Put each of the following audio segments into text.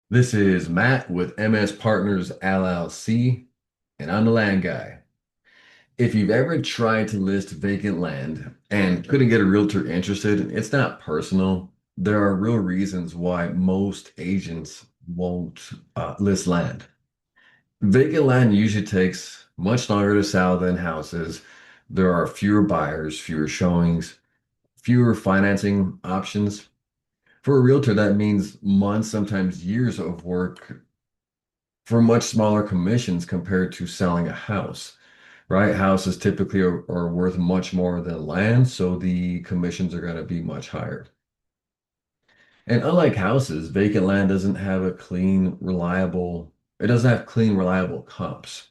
This is Matt with MS Partners LLC, and I'm the land guy. If you've ever tried to list vacant land and couldn't get a realtor interested, it's not personal. There are real reasons why most agents won't list land. Vacant land usually takes much longer to sell than houses. There are fewer buyers, fewer showings, fewer financing options. For a realtor, that means months, sometimes years of work for much smaller commissions compared to selling a house, right? Houses typically are worth much more than land, so the commissions are going to be much higher. And unlike houses, vacant land doesn't have it doesn't have clean, reliable comps.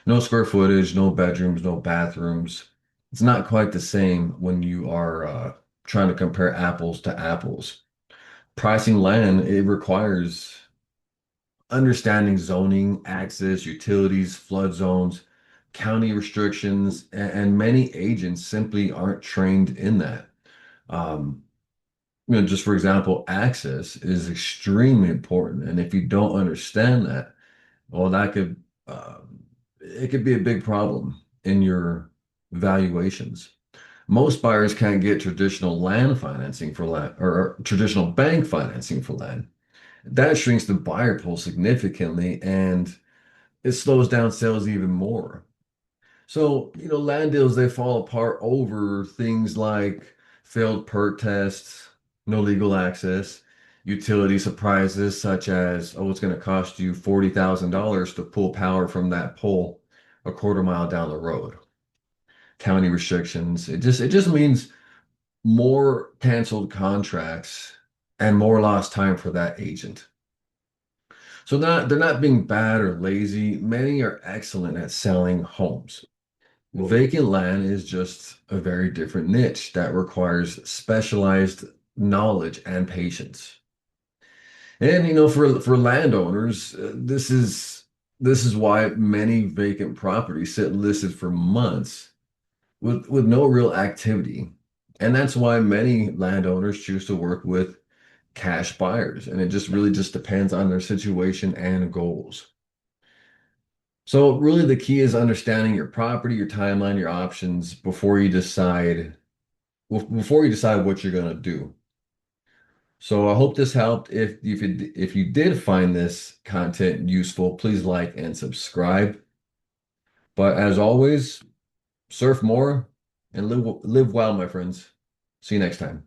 No square footage, no bedrooms, no bathrooms. It's not quite the same when you are trying to compare apples to apples. Pricing land, it requires understanding zoning, access, utilities, flood zones, county restrictions, and many agents simply aren't trained in that. Um, just for example, access is extremely important, and if you don't understand that, well, it could be a big problem in your valuations. Most buyers can't get traditional land financing for land or traditional bank financing for land. That shrinks the buyer pool significantly and it slows down sales even more. So, land deals, they fall apart over things like failed perk tests, no legal access, utility surprises such as, oh, it's going to cost you $40,000 to pull power from that pole a quarter mile down the road. County restrictions. It just means more canceled contracts and more lost time for that agent. So they're not being bad or lazy. Many are excellent at selling homes. Vacant land is just a very different niche that requires specialized knowledge and patience. And for landowners, this is why many vacant properties sit listed for months with no real activity. And that's why many landowners choose to work with cash buyers. And it just really just depends on their situation and goals. So really the key is understanding your property, your timeline, your options before you decide what you're going to do. So I hope this helped. If you did find this content useful, please like and subscribe. But as always, surf more and live well, my friends. See you next time.